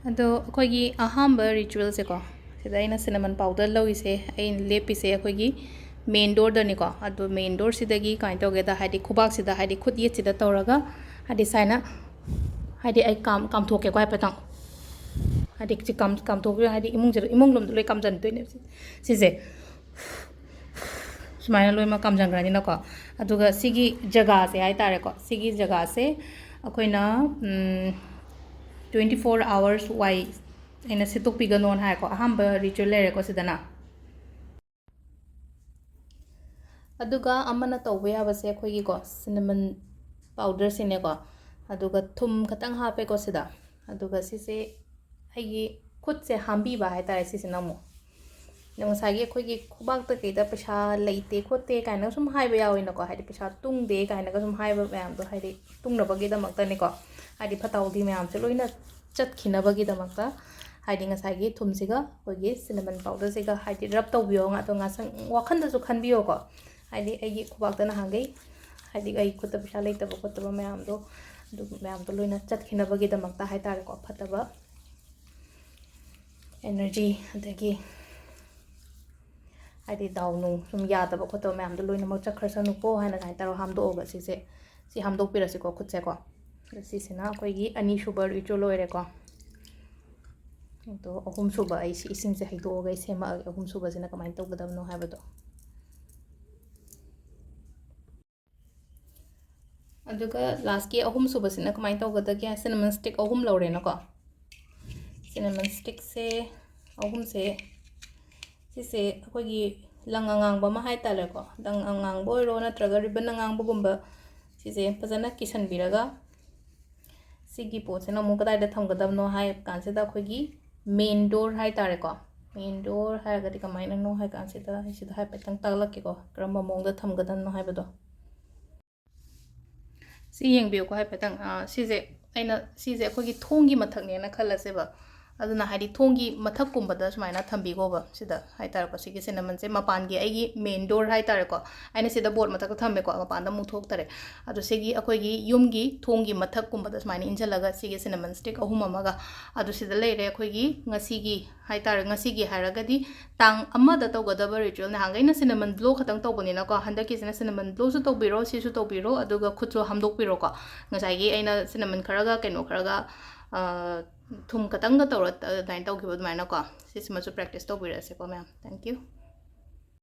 ꯑꯗꯣ ꯑꯩꯈꯣꯏꯒꯤ ꯑꯍꯥꯟꯕ ꯔꯤꯆꯨꯋꯦꯜꯁꯦꯀꯣ ꯁꯤꯗ ꯑꯩꯅ ꯁꯤꯅꯃꯟ ꯄꯥꯎꯗꯔ ꯂꯧꯔꯤꯁꯦ ꯑꯩꯅ ꯂꯦꯞꯄꯤꯁꯦ ꯑꯩꯈꯣꯏꯒꯤ ꯃꯦꯟ ꯗꯣꯔꯗꯅꯤꯀꯣ ꯑꯗꯣ ꯃꯦꯟ ꯗꯣꯔꯁꯤꯗꯒꯤ ꯀꯃꯥꯏꯅ ꯇꯧꯒꯦꯗ ꯍꯥꯏꯗꯤ ꯈꯨꯕꯥꯛꯁꯤꯗ ꯍꯥꯏꯗꯤ ꯈꯨꯠ ꯌꯦꯠꯁꯤꯗ ꯇꯧꯔꯒ ꯍꯥꯏꯗꯤ ꯁꯥꯏꯅ ꯍꯥꯏꯗꯤ ꯑꯩ ꯀꯥꯝꯊꯣꯛꯀꯦꯀꯣ ꯍꯥꯏꯐꯦꯠꯇꯪ ꯍꯥꯏꯗꯤ ꯁꯤ ꯀꯥꯝꯊꯣꯛꯈ꯭ꯔꯦ ꯍꯥꯏꯗꯤ ꯏꯃꯨꯡ ꯂꯣꯝꯗ ꯂꯣꯏ ꯀꯥꯝꯖꯟꯗꯣꯏꯅꯦꯕ ꯁꯤꯁꯦ ꯁꯨꯃꯥꯏꯅ ꯂꯣꯏꯅꯃꯛ ꯀꯥꯝꯖꯟꯈ꯭ꯔꯅꯤꯅꯀꯣ ꯑꯗꯨꯒ ꯁꯤꯒꯤ ꯖꯒꯥꯁꯦ ꯍꯥꯏꯇꯥꯔꯦꯀꯣ ꯁꯤꯒꯤ ꯖꯒꯥꯁꯦ ꯑꯩꯈꯣꯏꯅ 24 hours ꯋꯥꯏ ꯑꯩꯅ ꯁꯤꯠꯇꯣꯛꯄꯤꯒꯅꯣꯅ ꯍꯥꯏꯀꯣ ꯑꯍꯥꯟꯕ ꯔꯤꯆꯨꯋꯦꯜ ꯂꯩꯔꯦꯀꯣ ꯁꯤꯗꯅ ꯑꯗꯨꯒ ꯑꯃꯅ ꯇꯧꯕ ꯌꯥꯕꯁꯦ ꯑꯩꯈꯣꯏꯒꯤꯀꯣ ꯁꯤꯅꯃꯟ ꯄꯥꯎꯗꯔꯁꯤꯅꯦꯀꯣ ꯑꯗꯨꯒ ꯊꯨꯝ ꯈꯇꯪ ꯍꯥꯞꯄꯦꯀꯣ ꯁꯤꯗ ꯑꯗꯨꯒ ꯁꯤꯁꯦ ꯑꯩꯒꯤ ꯈꯨꯠꯁꯦ ꯍꯥꯝꯕꯤꯕ ꯍꯥꯏꯇꯥꯔꯦ ꯁꯤꯁꯤꯅ ꯑꯃꯨꯛ ꯉꯁꯥꯏꯒꯤ ꯑꯩꯈꯣꯏꯒꯤ ꯈꯨꯕꯥꯛꯇ ꯀꯩꯗ ꯄꯩꯁꯥ ꯂꯩꯇꯦ ꯈꯣꯠꯇꯦ ꯀꯥꯏꯅ ꯁꯨꯝ ꯍꯥꯏꯕ ꯌꯥꯎꯋꯤꯅꯀꯣ ꯍꯥꯏꯗꯤ ꯄꯩꯁꯥ ꯇꯨꯡꯗꯦ ꯀꯥꯏꯅꯒ ꯁꯨꯝ ꯍꯥꯏꯕ ꯃꯌꯥꯝꯗꯣ ꯍꯥꯏꯗꯤ ꯇꯨꯡꯅꯕꯒꯤꯗꯃꯛꯇꯅꯤꯀꯣ ꯍꯥꯏꯗꯤ ꯐꯠꯇ ꯍꯥꯎꯊꯤ ꯃꯌꯥꯝꯁꯦ ꯂꯣꯏꯅ ꯆꯠꯈꯤꯅꯕꯒꯤꯗꯃꯛꯇ ꯍꯥꯏꯗꯤ ꯉꯁꯥꯏꯒꯤ ꯊꯨꯝꯁꯤꯒ ꯑꯩꯈꯣꯏꯒꯤ ꯁꯤꯅꯃꯟ ꯄꯥꯎꯗꯔꯁꯤꯒ ꯍꯥꯏꯗꯤ ꯔꯕ ꯇꯧꯕꯤꯌꯣ ꯉꯥꯛꯇ ꯉꯥꯛꯁꯪ ꯋꯥꯈꯟꯗꯁꯨ ꯈꯟꯕꯤꯌꯣꯀꯣ ꯍꯥꯏꯗꯤ ꯑꯩꯒꯤ ꯈꯨꯕꯥꯛꯇ ꯅꯍꯥꯟꯈꯩ ꯍꯥꯏꯗꯤ ꯑꯩ ꯈꯨꯠꯇ ꯄꯩꯁꯥ ꯂꯩꯇꯕ ꯈꯣꯠꯇꯕ ꯃꯌꯥꯝꯗꯣ ꯑꯗꯨ ꯃꯌꯥꯝꯗꯣ ꯂꯣꯏꯅ ꯆꯠꯈꯤꯅꯕꯒꯤꯗꯃꯛꯇ ꯍꯥꯏꯇꯥꯔꯦꯀꯣ ꯐꯠꯇꯕ एनर्जी अदगी हाइदि दाउ नुंग सुम यादब खोतब मैम लोइनमक चखरसनुको हाइना गाइन तरो हामदोगा सिसे सि हामदोकपिरसिको खुदसेको सिसिना अखोइगी अनी सुबर रिचुअल ओइरेको तो अहुम सुबा आई सि इसिंग से हैदोगा इसेमा अहुम सुबा सिना कमाइन तौगदबनो हाइबदो अदुगा लास्ट की अहुम सुबा सिना कमाइन तौगदगे सिनेमन स्टिक अहुम लौरेनको सिनेमन स्टिक से अहुम से सिसे अखोइगी लंग अंगांगबा मा हाइतालेको लंग अंगांगबो ओइरो नत्रगा रिबन अंगांगबगुंबा सिसे फजना किसनबिरगा सिगी पोतसेना मु कदाइदा थमगदबनो हाइ कांसिदा अखोइगी मेन डोर हाइतारेको मेन डोर हाइरगदि कमाइननो हाइ कांसिदा सिदा हाइ पेतंग तागलकेको क्रम मोंगदा थमगदनो हाइबदो सी येंगबियोको हाइ पेतंग सिजे अइना सिजे अखोइगी थोंगी मथकनेना खल्लसेबा अदुना हाइदि थोंगी मथक कुंबदा सुमाइना थंबिगोबा सिदा हाइतारको सिगी सिनेमन से मपानगी आइगी मेन डोर हाइतारको आइना सिदा बोर्ड मथक थंबेको मपानदा मु थोक्तरे अदु सिगी अखोइगी युमगी थोंगी मथक कुंबदा सुमाइना इंजलगा सिगी सिनेमन स्टिक अहुम अमगा अदु सिदा लेरे अखोइगी ngasiगी हाइतार ngasiगी हाइरगदि तांग अमदा तौगदबा रिचुअल नांगैना सिनेमन ब्लो खतंग तौबनिना को हंदकी सिनेमन ब्लो सु तौबिरो सिसु तौबिरो अदुगा खुदसु हमदोकपिरो को ngसाइगी आइना सिनेमन खरगा केनो खरगा थुम खतंग तौर दाइन तौखिबो दुमाइना को सिसमसु प्रैक्टिस तौबिरसेको मैम थैंक यू